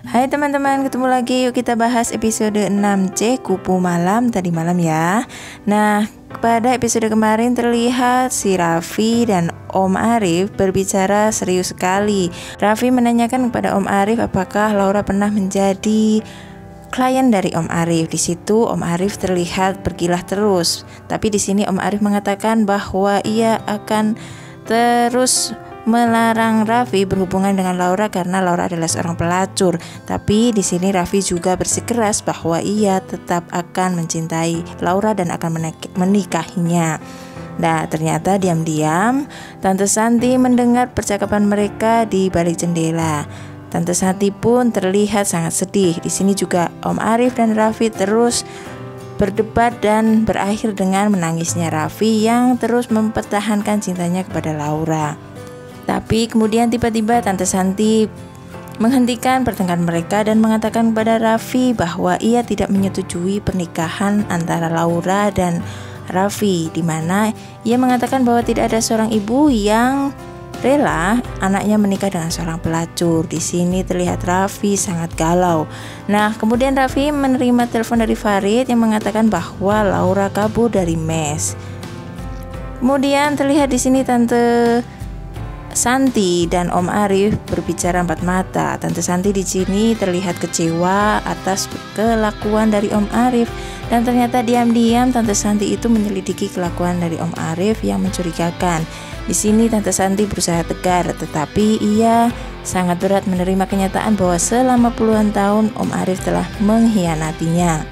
Hai teman-teman, ketemu lagi. Yuk kita bahas episode 6C Kupu Malam tadi malam ya. Nah, pada episode kemarin terlihat si Raffi dan Om Arif berbicara serius sekali. Raffi menanyakan kepada Om Arif apakah Laura pernah menjadi klien dari Om Arif. Di situ Om Arif terlihat berkilah terus. Tapi di sini Om Arif mengatakan bahwa ia akan terus melarang Raffi berhubungan dengan Laura karena Laura adalah seorang pelacur. Tapi di sini Raffi juga bersikeras bahwa ia tetap akan mencintai Laura dan akan menikahinya. Nah, ternyata diam-diam Tante Santi mendengar percakapan mereka di balik jendela. Tante Santi pun terlihat sangat sedih. Di sini juga Om Arif dan Raffi terus berdebat dan berakhir dengan menangisnya Raffi yang terus mempertahankan cintanya kepada Laura. Tapi kemudian tiba-tiba Tante Santi menghentikan pertengkaran mereka dan mengatakan kepada Raffi bahwa ia tidak menyetujui pernikahan antara Laura dan Raffi, di mana ia mengatakan bahwa tidak ada seorang ibu yang rela anaknya menikah dengan seorang pelacur. Di sini terlihat Raffi sangat galau. Nah, kemudian Raffi menerima telepon dari Farid yang mengatakan bahwa Laura kabur dari mes. Kemudian terlihat di sini Tante Santi dan Om Arif berbicara empat mata. Tante Santi di sini terlihat kecewa atas kelakuan dari Om Arif, dan ternyata diam-diam Tante Santi itu menyelidiki kelakuan dari Om Arif yang mencurigakan. Di sini Tante Santi berusaha tegar, tetapi ia sangat berat menerima kenyataan bahwa selama puluhan tahun Om Arif telah mengkhianatinya.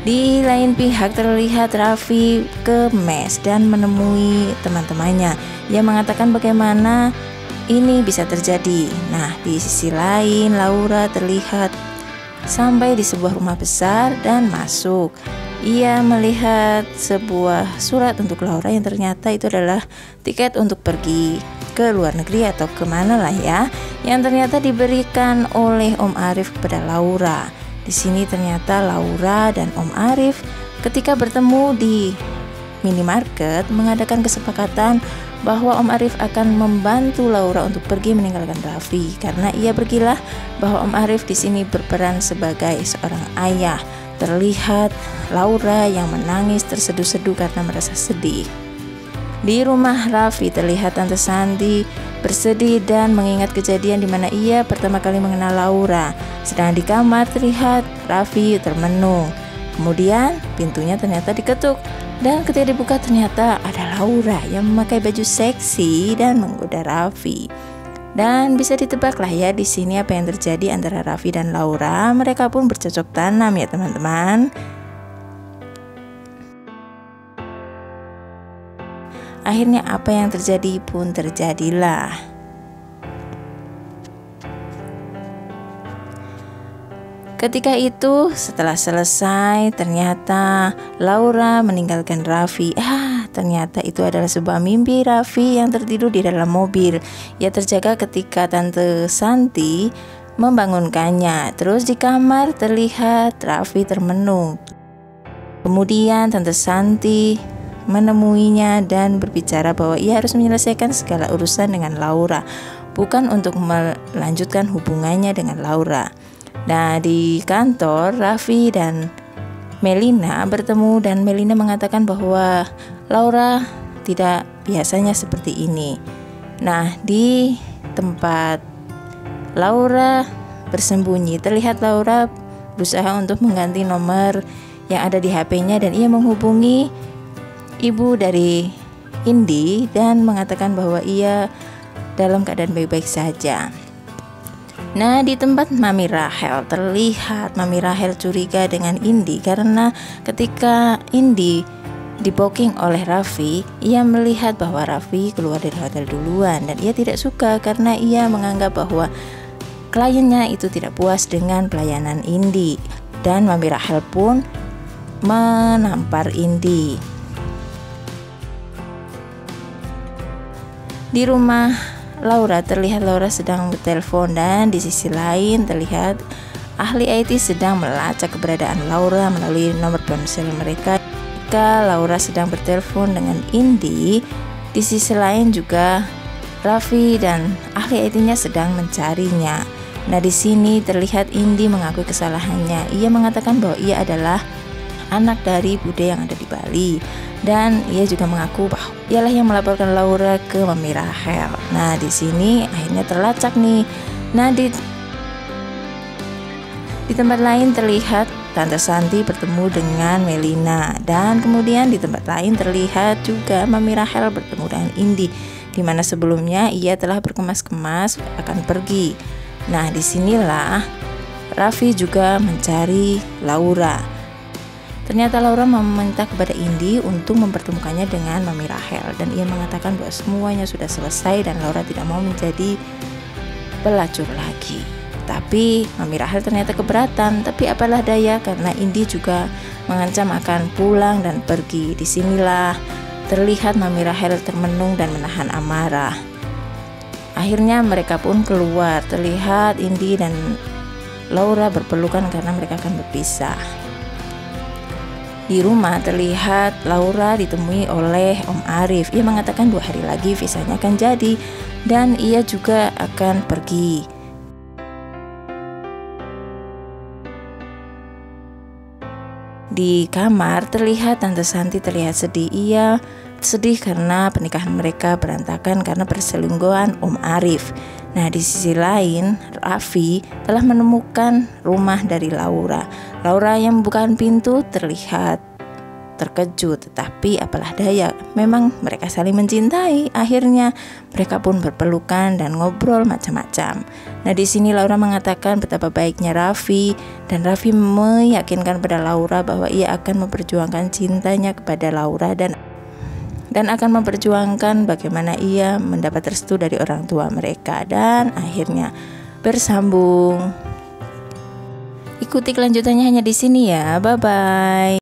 Di lain pihak terlihat Raffi ke mes dan menemui teman-temannya. Ia mengatakan bagaimana ini bisa terjadi. Nah, di sisi lain Laura terlihat sampai di sebuah rumah besar dan masuk. Ia melihat sebuah surat untuk Laura yang ternyata itu adalah tiket untuk pergi ke luar negeri atau kemana lah ya, yang ternyata diberikan oleh Om Arif kepada Laura. Di sini ternyata Laura dan Om Arif ketika bertemu di minimarket mengadakan kesepakatan bahwa Om Arif akan membantu Laura untuk pergi meninggalkan Raffi karena ia berkilah bahwa Om Arif di sini berperan sebagai seorang ayah. Terlihat Laura yang menangis terseduh-seduh karena merasa sedih. Di rumah Raffi terlihat Tante Santi bersedih dan mengingat kejadian di mana ia pertama kali mengenal Laura. Sedang di kamar terlihat Raffi termenung. Kemudian pintunya ternyata diketuk dan ketika dibuka ternyata ada Laura yang memakai baju seksi dan menggoda Raffi. Dan bisa ditebak lah ya di sini apa yang terjadi antara Raffi dan Laura. Mereka pun bercocok tanam ya teman-teman. Akhirnya apa yang terjadi pun terjadilah. Ketika itu setelah selesai ternyata Laura meninggalkan Raffi. Ternyata itu adalah sebuah mimpi Raffi yang tertidur di dalam mobil. Ia terjaga ketika Tante Santi membangunkannya. Terus di kamar terlihat Raffi termenung. Kemudian Tante Santi menemuinya dan berbicara bahwa ia harus menyelesaikan segala urusan dengan Laura, bukan untuk melanjutkan hubungannya dengan Laura. Nah, di kantor Raffi dan Melina bertemu dan Melina mengatakan bahwa Laura tidak biasanya seperti ini. Nah, di tempat Laura bersembunyi terlihat Laura berusaha untuk mengganti nomor yang ada di HP-nya dan ia menghubungi ibu dari Indi dan mengatakan bahwa ia dalam keadaan baik-baik saja. Nah, di tempat Mami Rahel terlihat Mami Rahel curiga dengan Indi karena ketika Indi dipoking oleh Raffi, ia melihat bahwa Raffi keluar dari hotel duluan dan ia tidak suka karena ia menganggap bahwa kliennya itu tidak puas dengan pelayanan Indi dan Mami Rahel pun menampar Indi. Di rumah Laura terlihat Laura sedang bertelepon dan di sisi lain terlihat ahli IT sedang melacak keberadaan Laura melalui nomor ponsel mereka. Ketika Laura sedang bertelepon dengan Indi, di sisi lain juga Raffi dan ahli IT-nya sedang mencarinya. Nah, di sini terlihat Indi mengakui kesalahannya. Ia mengatakan bahwa ia adalah anak dari Bude yang ada di Bali, dan ia juga mengaku bahwa ialah yang melaporkan Laura ke Mami Rachel. Nah, di sini akhirnya terlacak nih. Nah, di tempat lain terlihat Tante Santi bertemu dengan Melina, dan kemudian di tempat lain terlihat juga Mami Rachel bertemu dengan Indi, di mana sebelumnya ia telah berkemas-kemas akan pergi. Nah, disinilah Raffi juga mencari Laura. Ternyata Laura meminta kepada Indi untuk mempertemukannya dengan Mami Rachel, dan ia mengatakan bahwa semuanya sudah selesai dan Laura tidak mau menjadi pelacur lagi. Tapi Mami Rachel ternyata keberatan, tapi apalah daya karena Indi juga mengancam akan pulang dan pergi. Disinilah terlihat Mami Rachel termenung dan menahan amarah. Akhirnya mereka pun keluar, terlihat Indi dan Laura berpelukan karena mereka akan berpisah. Di rumah terlihat Laura ditemui oleh Om Arif. Ia mengatakan 2 hari lagi visanya akan jadi dan ia juga akan pergi. Di kamar terlihat Tante Santi terlihat sedih. Ia sedih karena pernikahan mereka berantakan karena perselingkuhan Om Arif. Nah, di sisi lain Raffi telah menemukan rumah dari Laura. Laura yang membukakan pintu terlihat terkejut, tetapi apalah daya, memang mereka saling mencintai. Akhirnya mereka pun berpelukan dan ngobrol macam-macam. Nah, di sini Laura mengatakan betapa baiknya Raffi, dan Raffi meyakinkan pada Laura bahwa ia akan memperjuangkan cintanya kepada Laura dan akan memperjuangkan bagaimana ia mendapat restu dari orang tua mereka, dan akhirnya bersambung. Ikuti kelanjutannya hanya di sini ya. Bye bye.